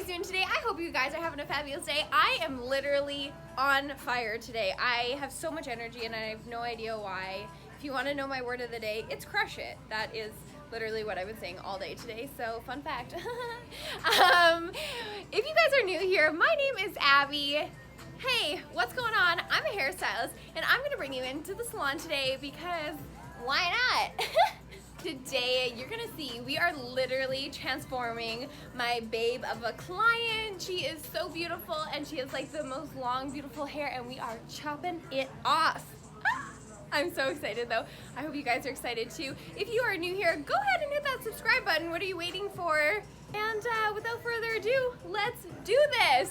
guys doing today? I hope you guys are having a fabulous day. I am literally on fire today. I have so much energy and I have no idea why. If you want to know my word of the day, it's crush it. That is literally what I've been saying all day today, so fun fact. If you guys are new here, my name is Abby. Hey, what's going on? I'm a hairstylist and I'm gonna bring you into the salon today because why not? Today, you're gonna see we are literally transforming my babe of a client. She is so beautiful and she has like the most long, beautiful hair and we are chopping it off. I'm so excited though. I hope you guys are excited too. If you are new here, go ahead and hit that subscribe button. What are you waiting for? And without further ado, let's do this.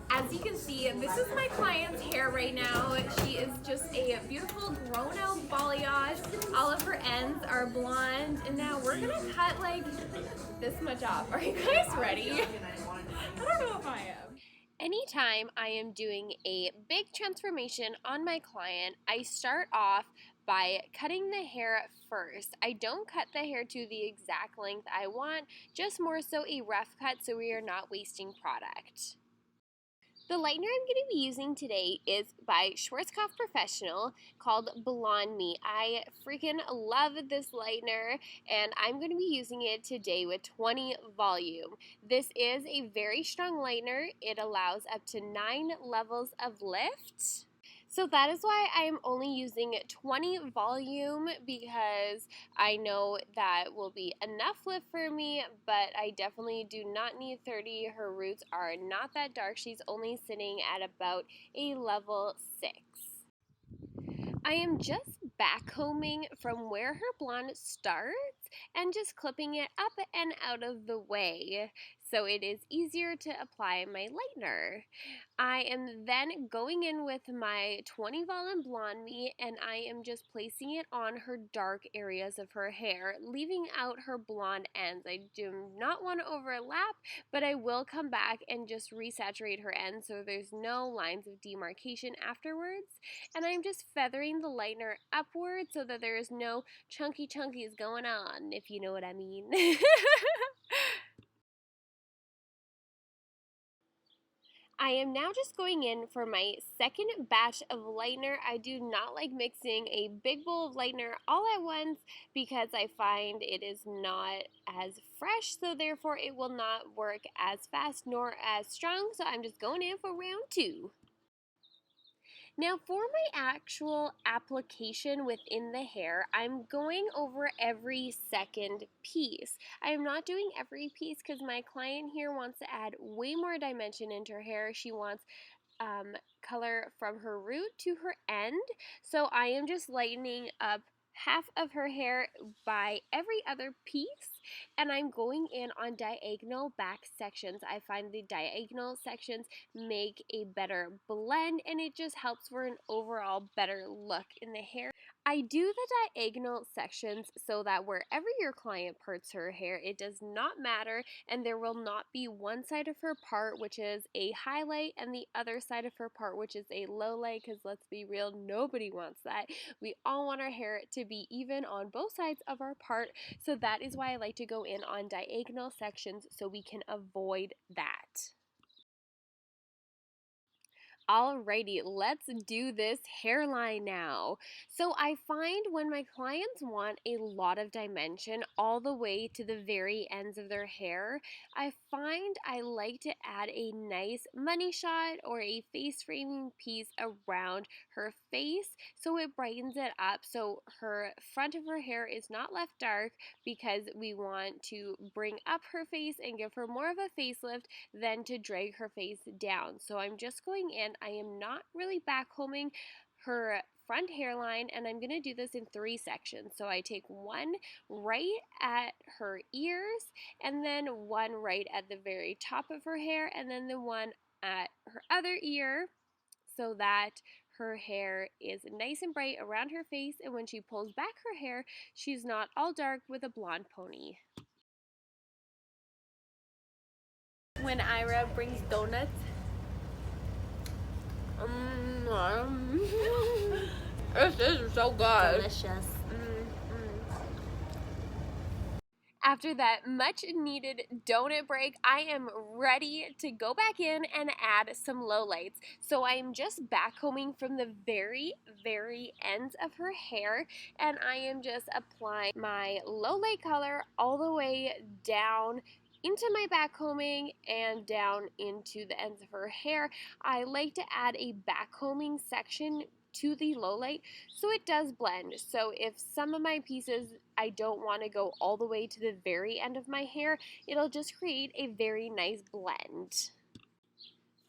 As you can see, this is my client's hair right now. She is just a beautiful grown out balayage. All of her ends are blonde. And now we're gonna cut like this much off. Are you guys ready? I don't know if I am. Anytime I am doing a big transformation on my client, I start off by cutting the hair first. I don't cut the hair to the exact length I want, just more so a rough cut so we are not wasting product. The lightener I'm going to be using today is by Schwarzkopf Professional called Blonde Me. I freaking love this lightener and I'm going to be using it today with 20 volume. This is a very strong lightener. It allows up to 9 levels of lift. So that is why I am only using 20 volume because I know that will be enough lift for me, but I definitely do not need 30. Her roots are not that dark. She's only sitting at about a level 6. I am just backcombing from where her blonde starts and just clipping it up and out of the way so it is easier to apply my lightener. I am then going in with my 20 volume Blonde Me and I am just placing it on her dark areas of her hair, leaving out her blonde ends. I do not want to overlap, but I will come back and just resaturate her ends so there's no lines of demarcation afterwards. And I'm just feathering the lightener upward so that there is no chunkies going on, if you know what I mean. I am now just going in for my second batch of lightener. I do not like mixing a big bowl of lightener all at once because I find it is not as fresh, so therefore it will not work as fast nor as strong. So I'm just going in for round 2. Now for my actual application within the hair, I'm going over every second piece. I am not doing every piece because my client here wants to add way more dimension into her hair. She wants color from her root to her end. So I am just lightening up half of her hair by every other piece, and I'm going in on diagonal back sections. I find the diagonal sections make a better blend and it just helps for an overall better look in the hair. I do the diagonal sections so that wherever your client parts her hair, it does not matter and there will not be one side of her part which is a highlight and the other side of her part which is a low light, because let's be real, nobody wants that. We all want our hair to be even on both sides of our part, so that is why I like to go in on diagonal sections so we can avoid that. Alrighty, let's do this hairline now. So I find when my clients want a lot of dimension all the way to the very ends of their hair, I find I like to add a nice money shot or a face framing piece around her face so it brightens it up so her front of her hair is not left dark, because we want to bring up her face and give her more of a facelift than to drag her face down. So I'm just going in. I am not really backcombing her front hairline, and I'm going to do this in 3 sections. So I take one right at her ears, and then one right at the very top of her hair, and then the one at her other ear, so that her hair is nice and bright around her face, and when she pulls back her hair, she's not all dark with a blonde pony. When Ira brings donuts, this is so good. Delicious. After that much needed donut break, I am ready to go back in and add some lowlights. So I'm just backcombing from the very ends of her hair, and I am just applying my lowlight color all the way down into my backcombing and down into the ends of her hair. I like to add a backcombing section to the lowlight so it does blend. So if some of my pieces I don't want to go all the way to the very end of my hair, it'll just create a very nice blend.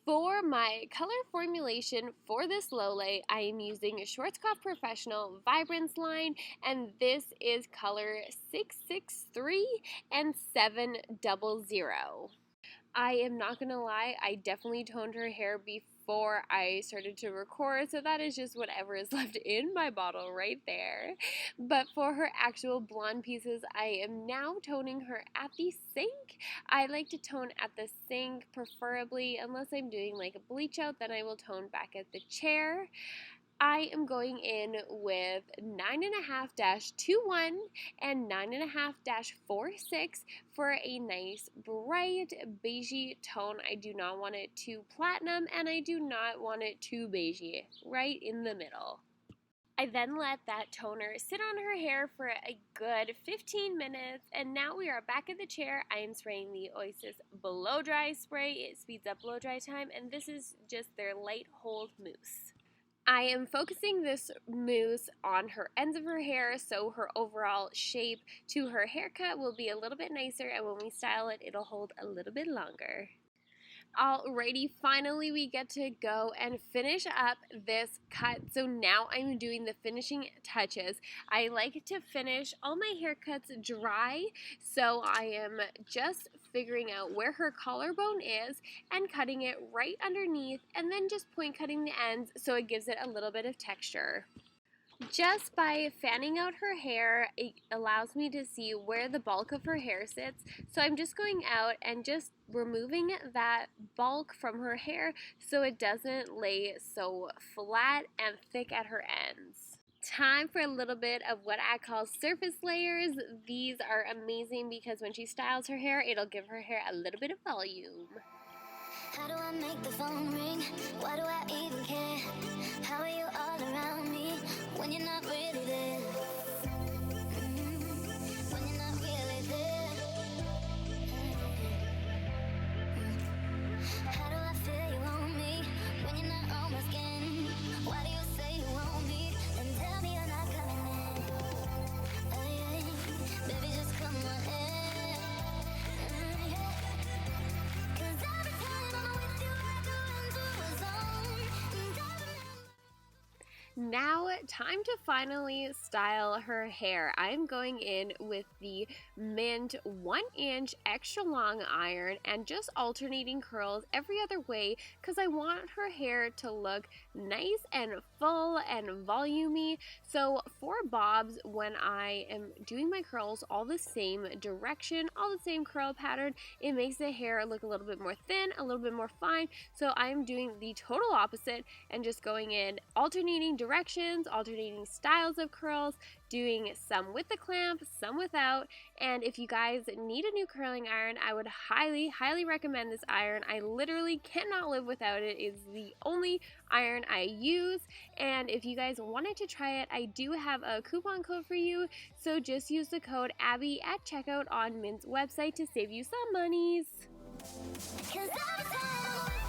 For my color formulation for this lowlight, I am using Schwarzkopf Professional Vibrance line, and this is color 663 and 700. I am not going to lie, I definitely toned her hair before I started to record, so that is just whatever is left in my bottle right there. But for her actual blonde pieces, I am now toning her at the sink. I like to tone at the sink, preferably, unless I'm doing like a bleach out, then I will tone back at the chair. I am going in with 9.5-21 and 9.5-46 for a nice bright beigey tone. I do not want it too platinum and I do not want it too beigey, right in the middle. I then let that toner sit on her hair for a good 15 minutes, and now we are back at the chair. I am spraying the Oasis Blow Dry Spray. It speeds up blow dry time, and this is just their light hold mousse. I am focusing this mousse on her ends of her hair, so her overall shape to her haircut will be a little bit nicer, and when we style it, it'll hold a little bit longer. Alrighty, finally we get to go and finish up this cut. So now I'm doing the finishing touches. I like to finish all my haircuts dry, so I am just figuring out where her collarbone is and cutting it right underneath, and then just point cutting the ends so it gives it a little bit of texture. Just by fanning out her hair, it allows me to see where the bulk of her hair sits. So I'm just going out and just removing that bulk from her hair so it doesn't lay so flat and thick at her ends. Time for a little bit of what I call surface layers. These are amazing because when she styles her hair, it'll give her hair a little bit of volume. How do I make the phone ring? Why do I even care? How are you all around me when you're not really there? When you're not really there. How do I feel you on me when you're not on my skin? Why do you say you want me and tell me you're not coming in? Hey, baby, just come on in. Now, time to finally style her hair. I'm going in with the Mint 1-inch extra long iron and just alternating curls every other way because I want her hair to look nice and full and volumey. So for bobs, when I am doing my curls all the same direction, all the same curl pattern, it makes the hair look a little bit more thin, a little bit more fine. So I'm doing the total opposite and just going in alternating directions, alternating styles of curls, doing some with the clamp, some without. And if you guys need a new curling iron, I would highly recommend this iron. I literally cannot live without it. It's the only iron I use. And if you guys wanted to try it, I do have a coupon code for you. So just use the code Abbey at checkout on Mint's website to save you some monies. 'Cause every time